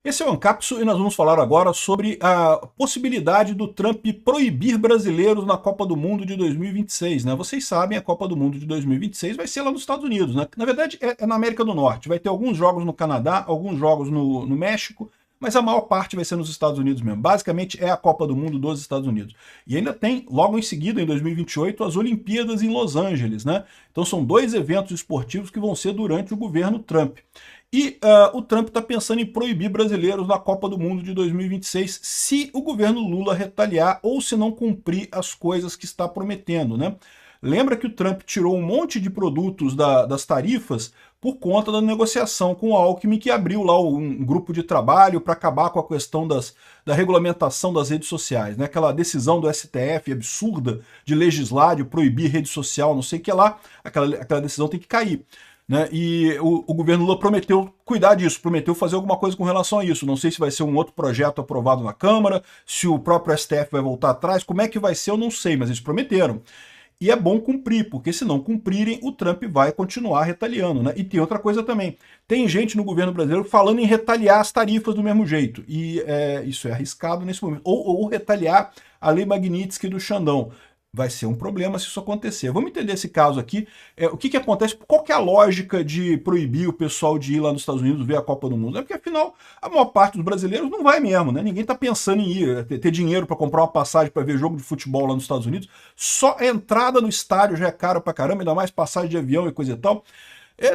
Esse é o Ancapso e nós vamos falar agora sobre a possibilidade do Trump proibir brasileiros na Copa do Mundo de 2026, né? Vocês sabem, a Copa do Mundo de 2026 vai ser lá nos Estados Unidos, né? Na verdade, é na América do Norte. Vai ter alguns jogos no Canadá, alguns jogos no México, mas a maior parte vai ser nos Estados Unidos mesmo. Basicamente, é a Copa do Mundo dos Estados Unidos. E ainda tem, logo em seguida, em 2028, as Olimpíadas em Los Angeles, né? Então são dois eventos esportivos que vão ser durante o governo Trump. E o Trump está pensando em proibir brasileiros na Copa do Mundo de 2026 se o governo Lula retaliar ou se não cumprir as coisas que está prometendo, né? Lembra que o Trump tirou um monte de produtos das tarifas por conta da negociação com o Alckmin, que abriu lá um grupo de trabalho para acabar com a questão da regulamentação das redes sociais, né? Aquela decisão do STF absurda de legislar, de proibir rede social, não sei o que lá, aquela decisão tem que cair. Né? E o governo Lula prometeu cuidar disso, prometeu fazer alguma coisa com relação a isso. Não sei se vai ser um outro projeto aprovado na Câmara, se o próprio STF vai voltar atrás, como é que vai ser eu não sei, mas eles prometeram. E é bom cumprir, porque se não cumprirem, o Trump vai continuar retaliando. Né? E tem outra coisa também, tem gente no governo brasileiro falando em retaliar as tarifas do mesmo jeito, e isso é arriscado nesse momento. Ou retaliar a lei Magnitsky do Xandão. Vai ser um problema se isso acontecer. Vamos entender esse caso aqui. O que acontece? Qual que é a lógica de proibir o pessoal de ir lá nos Estados Unidos ver a Copa do Mundo? É porque, afinal, a maior parte dos brasileiros não vai mesmo, né? Ninguém está pensando em ir, ter dinheiro para comprar uma passagem para ver jogo de futebol lá nos Estados Unidos. Só a entrada no estádio já é caro pra caramba, ainda mais passagem de avião e coisa e tal.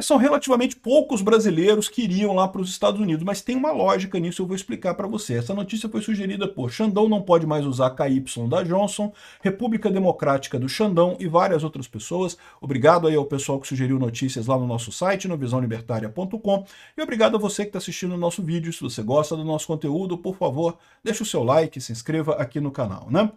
São relativamente poucos brasileiros que iriam lá para os Estados Unidos, mas tem uma lógica nisso, eu vou explicar para você. Essa notícia foi sugerida por Xandão não pode mais usar KY da Johnson, República Democrática do Xandão e várias outras pessoas. Obrigado aí ao pessoal que sugeriu notícias lá no nosso site, no visãolibertaria.com, e obrigado a você que está assistindo o nosso vídeo. Se você gosta do nosso conteúdo, por favor, deixe o seu like, se inscreva aqui no canal, né?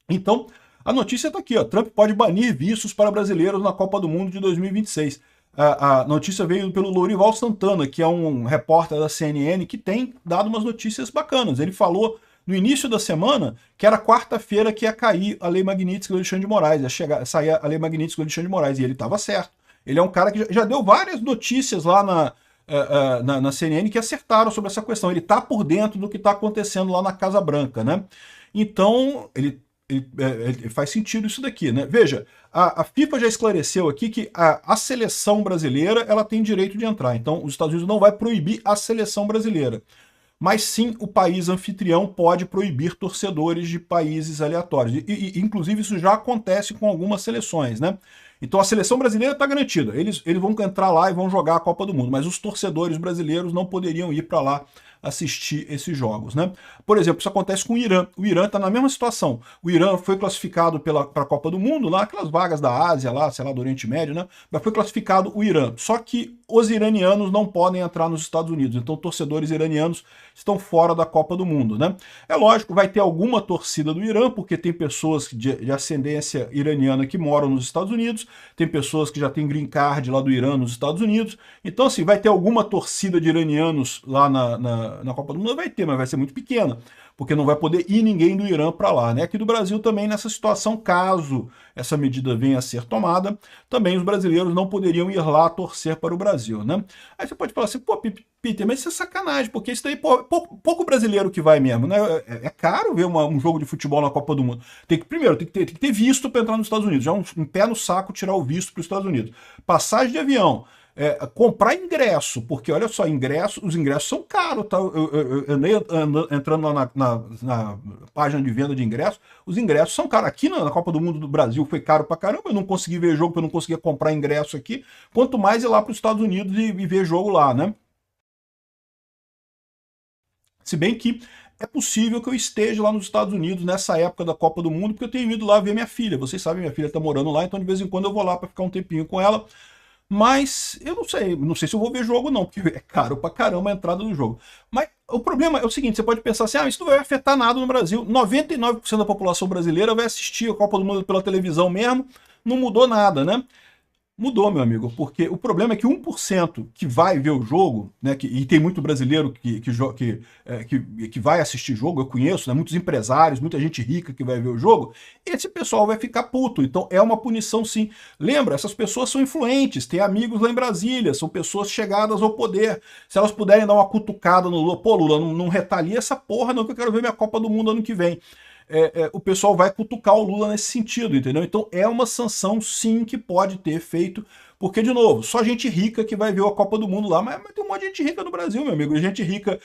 Então, a notícia está aqui, ó. Trump pode banir vistos para brasileiros na Copa do Mundo de 2026. A notícia veio pelo Lourival Santana, que é um repórter da CNN que tem dado umas notícias bacanas. Ele falou no início da semana que era quarta-feira que ia cair a Lei Magnitsky do Alexandre de Moraes, ia sair a Lei Magnitsky do Alexandre de Moraes, e ele estava certo. Ele é um cara que já deu várias notícias lá na CNN que acertaram sobre essa questão. Ele está por dentro do que está acontecendo lá na Casa Branca, né? Então, ele faz sentido isso daqui, né? Veja, a FIFA já esclareceu aqui que a seleção brasileira ela tem direito de entrar. Então, os Estados Unidos não vai proibir a seleção brasileira. Mas sim, o país anfitrião pode proibir torcedores de países aleatórios. Inclusive, isso já acontece com algumas seleções, né? Então a seleção brasileira está garantida. Eles vão entrar lá e vão jogar a Copa do Mundo, mas os torcedores brasileiros não poderiam ir para lá assistir esses jogos, né? Por exemplo, isso acontece com o Irã. O Irã está na mesma situação. O Irã foi classificado para a Copa do Mundo, lá aquelas vagas da Ásia, lá, sei lá, do Oriente Médio, né? Mas foi classificado o Irã. Só que os iranianos não podem entrar nos Estados Unidos. Então, torcedores iranianos estão fora da Copa do Mundo, né? É lógico, vai ter alguma torcida do Irã, porque tem pessoas de ascendência iraniana que moram nos Estados Unidos, tem pessoas que já têm green card lá do Irã nos Estados Unidos. Então, assim, vai ter alguma torcida de iranianos lá na Copa do Mundo? Vai ter, mas vai ser muito pequena, porque não vai poder ir ninguém do Irã para lá, né? Aqui do Brasil também nessa situação, caso essa medida venha a ser tomada, também os brasileiros não poderiam ir lá torcer para o Brasil, né? Aí você pode falar assim, pô, Peter, mas isso é sacanagem, porque isso daí, pouco brasileiro que vai mesmo, né? É caro ver um jogo de futebol na Copa do Mundo. Primeiro, tem que ter visto para entrar nos Estados Unidos, já um pé no saco tirar o visto para os Estados Unidos. Passagem de avião, comprar ingresso, porque olha só, os ingressos são caros, tá? Eu andei entrando lá na página de venda de ingressos, os ingressos são caros. Aqui na Copa do Mundo do Brasil foi caro pra caramba, eu não consegui ver jogo, porque eu não conseguia comprar ingresso aqui, quanto mais ir lá para os Estados Unidos e ver jogo lá, né? Se bem que é possível que eu esteja lá nos Estados Unidos nessa época da Copa do Mundo, porque eu tenho ido lá ver minha filha. Vocês sabem, minha filha está morando lá, então de vez em quando eu vou lá para ficar um tempinho com ela. Mas eu não sei se eu vou ver jogo não, porque é caro pra caramba a entrada do jogo. Mas o problema é o seguinte, você pode pensar assim, isso não vai afetar nada no Brasil. 99% da população brasileira vai assistir a Copa do Mundo pela televisão mesmo, não mudou nada, né? Mudou, meu amigo, porque o problema é que 1% que vai ver o jogo, né, e tem muito brasileiro que vai assistir jogo, eu conheço, né, muitos empresários, muita gente rica que vai ver o jogo, esse pessoal vai ficar puto, então é uma punição sim. Lembra, essas pessoas são influentes, têm amigos lá em Brasília, são pessoas chegadas ao poder, se elas puderem dar uma cutucada no Lula, pô, Lula, não retalia essa porra não que eu quero ver minha Copa do Mundo ano que vem. O pessoal vai cutucar o Lula nesse sentido, entendeu? Então é uma sanção, sim, que pode ter efeito, porque, de novo, só gente rica que vai ver a Copa do Mundo lá, mas tem um monte de gente rica no Brasil, meu amigo, gente rica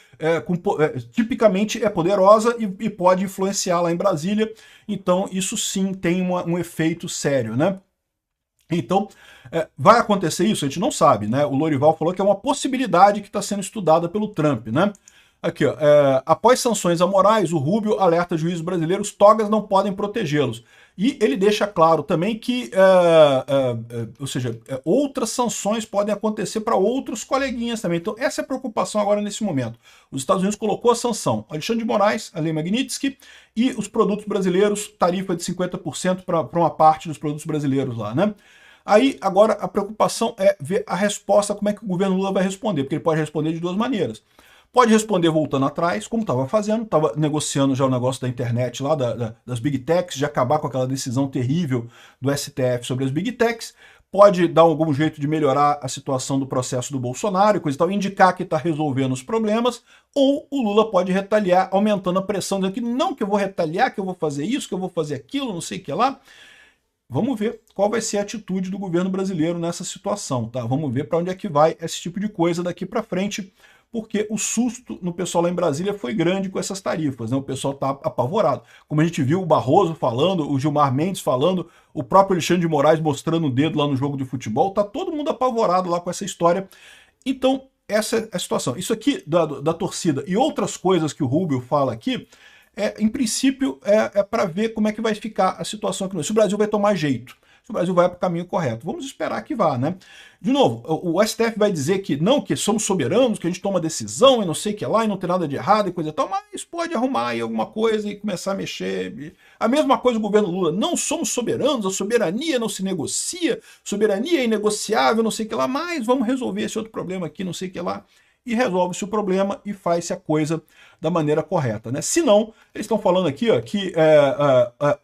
tipicamente é poderosa e pode influenciar lá em Brasília, então isso sim tem um efeito sério, né? Então, vai acontecer isso? A gente não sabe, né? O Lorival falou que é uma possibilidade que está sendo estudada pelo Trump, né? Aqui, ó, após sanções amorais, o Rubio alerta juízes brasileiros, togas não podem protegê-los. E ele deixa claro também que, ou seja, outras sanções podem acontecer para outros coleguinhas também. Então, essa é a preocupação agora nesse momento. Os Estados Unidos colocou a sanção Alexandre de Moraes, a lei Magnitsky, e os produtos brasileiros, tarifa de 50% para uma parte dos produtos brasileiros lá, né? Aí, agora, a preocupação é ver a resposta, como é que o governo Lula vai responder, porque ele pode responder de duas maneiras. Pode responder voltando atrás, como estava fazendo, estava negociando já o negócio da internet lá, das Big Techs, de acabar com aquela decisão terrível do STF sobre as Big Techs. Pode dar algum jeito de melhorar a situação do processo do Bolsonaro, coisa e tal, indicar que está resolvendo os problemas, ou o Lula pode retaliar, aumentando a pressão, dizendo que não, que eu vou retaliar, que eu vou fazer isso, que eu vou fazer aquilo, não sei o que lá. Vamos ver qual vai ser a atitude do governo brasileiro nessa situação, tá? Vamos ver para onde é que vai esse tipo de coisa daqui para frente, porque o susto no pessoal lá em Brasília foi grande com essas tarifas, né? O pessoal está apavorado. Como a gente viu o Barroso falando, o Gilmar Mendes falando, o próprio Alexandre de Moraes mostrando o dedo lá no jogo de futebol, tá todo mundo apavorado lá com essa história. Então, essa é a situação. Isso aqui da torcida e outras coisas que o Rubio fala aqui, em princípio, para ver como é que vai ficar a situação aqui. Se o Brasil vai tomar jeito, se o Brasil vai para o caminho correto. Vamos esperar que vá, né? De novo, o STF vai dizer que não, que somos soberanos, que a gente toma decisão e não sei o que lá, e não tem nada de errado e coisa e tal, mas pode arrumar aí alguma coisa e começar a mexer. A mesma coisa o governo Lula, não somos soberanos, a soberania não se negocia, soberania é inegociável, não sei o que lá, mas vamos resolver esse outro problema aqui, não sei o que lá. E resolve-se o problema e faz-se a coisa da maneira correta, né? Se não, eles estão falando aqui ó, que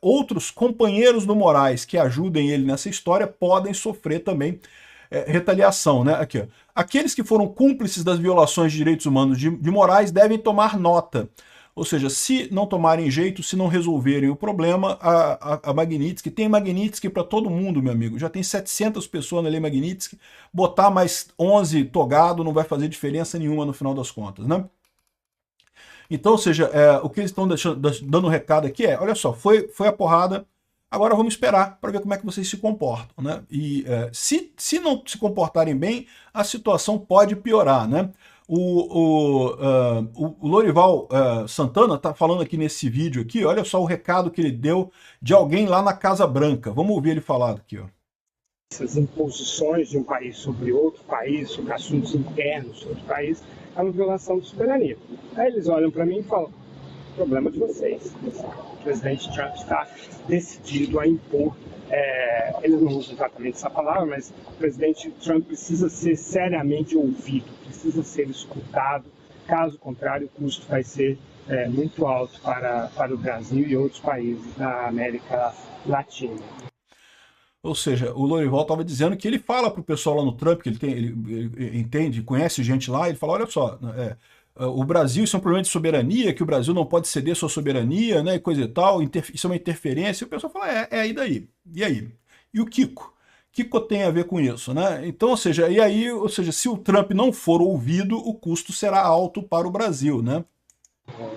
outros companheiros do Moraes que ajudem ele nessa história podem sofrer também retaliação, né? Aqui, ó. Aqueles que foram cúmplices das violações de direitos humanos de Moraes devem tomar nota. Ou seja, se não tomarem jeito, se não resolverem o problema, a Magnitsky, tem Magnitsky para todo mundo, meu amigo. Já tem 700 pessoas na lei Magnitsky, botar mais 11 togado não vai fazer diferença nenhuma no final das contas, né? Então, ou seja, o que eles estão dando recado aqui olha só, foi a porrada, agora vamos esperar para ver como é que vocês se comportam, né? E se não se comportarem bem, a situação pode piorar, né? O Lorival Santana está falando aqui nesse vídeo aqui, olha só o recado que ele deu de alguém lá na Casa Branca. Vamos ouvir ele falar aqui, ó. Essas imposições de um país sobre outro país, sobre assuntos internos sobre o país, é uma violação de soberania. Aí eles olham para mim e falam, problema de vocês. O presidente Trump está decidido a impor, eles não usam exatamente essa palavra, mas o presidente Trump precisa ser seriamente ouvido, precisa ser escutado, caso contrário o custo vai ser muito alto para o Brasil e outros países da América Latina. Ou seja, o Lorival estava dizendo que ele fala para o pessoal lá no Trump, que ele entende, conhece gente lá, ele fala, olha só, o Brasil, isso é um problema de soberania, que o Brasil não pode ceder sua soberania, né, e coisa e tal, isso é uma interferência, e o pessoal fala, e daí? E aí? E o Kiko? Kiko tem a ver com isso, né? Então, ou seja, se o Trump não for ouvido, o custo será alto para o Brasil, né?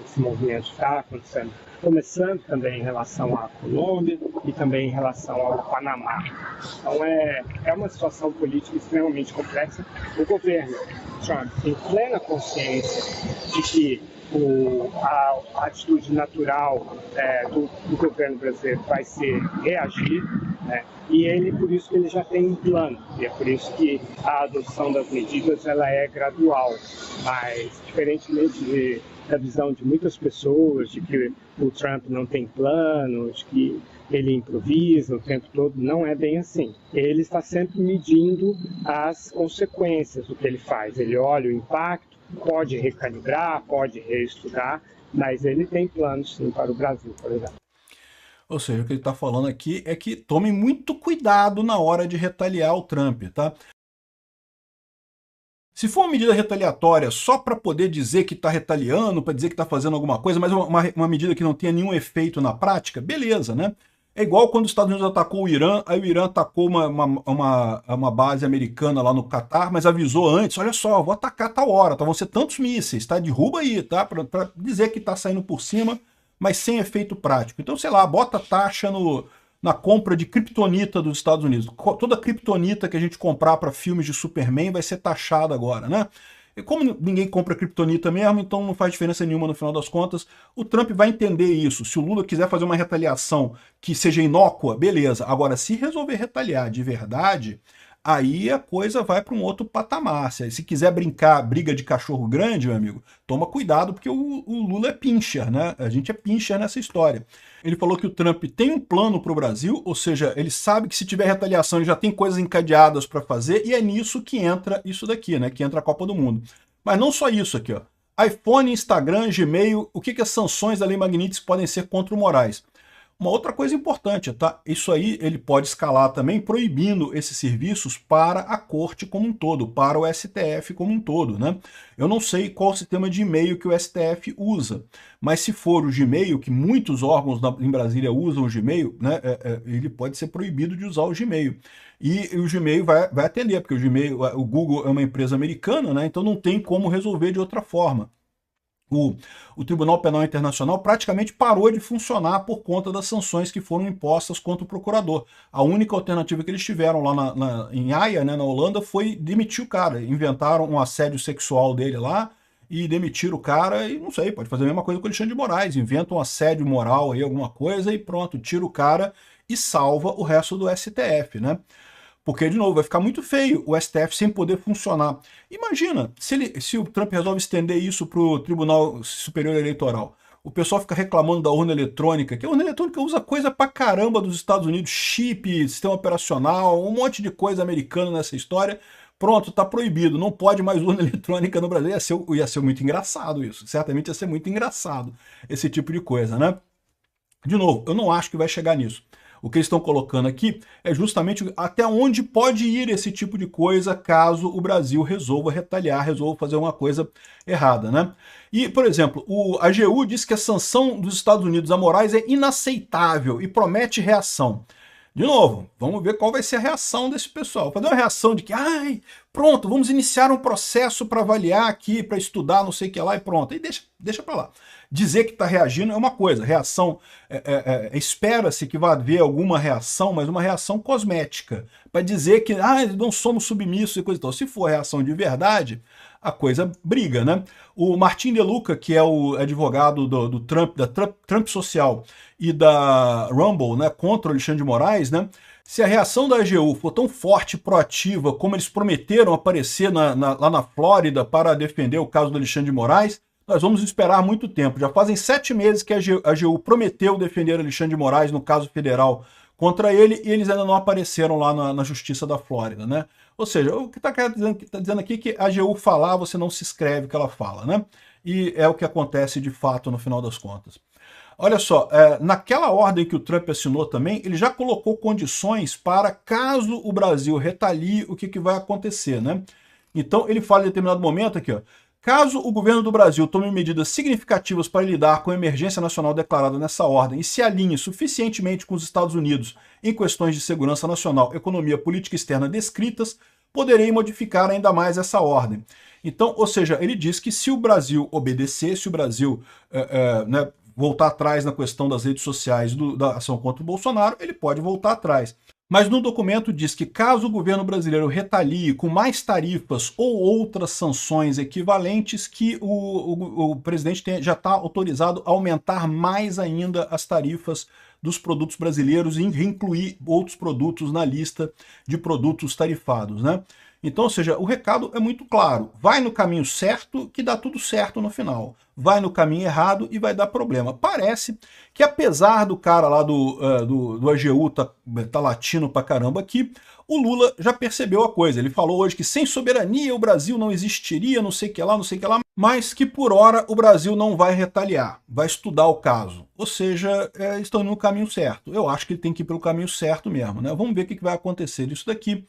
Esse movimento está acontecendo, começando também em relação à Colômbia e também em relação ao Panamá. Então é uma situação política extremamente complexa. O governo Trump tem plena consciência de que a atitude natural do governo brasileiro vai ser reagir, né? E por isso que ele já tem um plano, e é por isso que a adoção das medidas ela é gradual, mas diferentemente da visão de muitas pessoas de que o Trump não tem plano, de que ele improvisa o tempo todo. Não é bem assim. Ele está sempre medindo as consequências do que ele faz. Ele olha o impacto, pode recalibrar, pode reestudar, mas ele tem planos sim para o Brasil, por exemplo. Ou seja, o que ele está falando aqui é que tomem muito cuidado na hora de retaliar o Trump, tá? Se for uma medida retaliatória só para poder dizer que está retaliando, para dizer que está fazendo alguma coisa, mas uma medida que não tenha nenhum efeito na prática, beleza, né? É igual quando os Estados Unidos atacou o Irã, aí o Irã atacou uma base americana lá no Catar, mas avisou antes, olha só, vou atacar tal hora, tá? Vão ser tantos mísseis, tá? Derruba aí, tá? Para dizer que está saindo por cima, mas sem efeito prático. Então, sei lá, bota taxa na compra de criptonita dos Estados Unidos. Toda criptonita que a gente comprar para filmes de Superman vai ser taxada agora, né? E como ninguém compra criptonita mesmo, então não faz diferença nenhuma no final das contas, o Trump vai entender isso. Se o Lula quiser fazer uma retaliação que seja inócua, beleza. Agora, se resolver retaliar de verdade, aí a coisa vai para um outro patamar. Se quiser brincar briga de cachorro grande, meu amigo, toma cuidado, porque o Lula é pincher, né? A gente é pincher nessa história. Ele falou que o Trump tem um plano para o Brasil, ou seja, ele sabe que se tiver retaliação ele já tem coisas encadeadas para fazer, e é nisso que entra isso daqui, né? Que entra a Copa do Mundo. Mas não só isso aqui, ó. iPhone, Instagram, Gmail, o que as sanções da Lei Magnitsky podem ser contra o Moraes? Uma outra coisa importante, tá? Isso aí ele pode escalar também proibindo esses serviços para a corte como um todo, para o STF como um todo, né? Eu não sei qual sistema de e-mail que o STF usa, mas se for o Gmail, que muitos órgãos em Brasília usam o Gmail, né? Ele pode ser proibido de usar o Gmail. E o Gmail vai atender, porque o Gmail, o Google é uma empresa americana, né? Então não tem como resolver de outra forma. O Tribunal Penal Internacional praticamente parou de funcionar por conta das sanções que foram impostas contra o procurador. A única alternativa que eles tiveram lá em Haia, né, na Holanda, foi demitir o cara. Inventaram um assédio sexual dele lá e demitiram o cara e, não sei, pode fazer a mesma coisa com o Alexandre de Moraes. Inventa um assédio moral aí, alguma coisa, e pronto, tira o cara e salva o resto do STF, né? Porque, de novo, vai ficar muito feio o STF sem poder funcionar. Imagina, se o Trump resolve estender isso para o Tribunal Superior Eleitoral. O pessoal fica reclamando da urna eletrônica, que a urna eletrônica usa coisa pra caramba dos Estados Unidos, chip, sistema operacional, um monte de coisa americana nessa história. Pronto, tá proibido, não pode mais urna eletrônica no Brasil. Ia ser muito engraçado isso, certamente ia ser muito engraçado esse tipo de coisa, né? De novo, eu não acho que vai chegar nisso. O que eles estão colocando aqui é justamente até onde pode ir esse tipo de coisa caso o Brasil resolva retaliar, resolva fazer uma coisa errada, né? E, por exemplo, a AGU diz que a sanção dos Estados Unidos a Moraes é inaceitável e promete reação. De novo, vamos ver qual vai ser a reação desse pessoal. Fazer uma reação de que, ai, pronto, vamos iniciar um processo para avaliar aqui, para estudar, não sei o que lá, e pronto. E deixa para lá. Dizer que está reagindo é uma coisa, reação, espera-se que vai haver alguma reação, mas uma reação cosmética, para dizer que não somos submissos e coisa e tal. Se for reação de verdade, a coisa briga, né? O Martin De Luca, que é o advogado do Trump, da Trump Social e da Rumble, né, contra o Alexandre de Moraes, né? Se a reação da AGU for tão forte e proativa como eles prometeram aparecer lá na Flórida para defender o caso do Alexandre de Moraes, nós vamos esperar muito tempo. Já fazem 7 meses que a AGU prometeu defender Alexandre de Moraes no caso federal contra ele e eles ainda não apareceram lá na Justiça da Flórida, né? Ou seja, o que está dizendo aqui é que a AGU falar, você não se escreve o que ela fala, né? E é o que acontece de fato no final das contas. Olha só, naquela ordem que o Trump assinou também, ele já colocou condições para caso o Brasil retalie, o que vai acontecer, né? Então ele fala em determinado momento aqui, ó, caso o governo do Brasil tome medidas significativas para lidar com a emergência nacional declarada nessa ordem e se alinhe suficientemente com os Estados Unidos em questões de segurança nacional, economia, política externa descritas, poderei modificar ainda mais essa ordem. Então, ou seja, ele diz que se o Brasil obedecer, se o Brasil né, voltar atrás na questão das redes sociais da ação contra o Bolsonaro, ele pode voltar atrás. Mas no documento diz que caso o governo brasileiro retalie com mais tarifas ou outras sanções equivalentes, que o presidente já está autorizado a aumentar mais ainda as tarifas dos produtos brasileiros e incluir outros produtos na lista de produtos tarifados, né? Então, ou seja, o recado é muito claro. Vai no caminho certo que dá tudo certo no final. Vai no caminho errado e vai dar problema. Parece que apesar do cara lá do AGU tá latino pra caramba aqui, o Lula já percebeu a coisa. Ele falou hoje que sem soberania o Brasil não existiria, não sei o que lá, não sei o que lá, mas que por hora o Brasil não vai retaliar, vai estudar o caso. Ou seja, estão indo no caminho certo. Eu acho que ele tem que ir pelo caminho certo mesmo, né? Vamos ver o que vai acontecer disso daqui.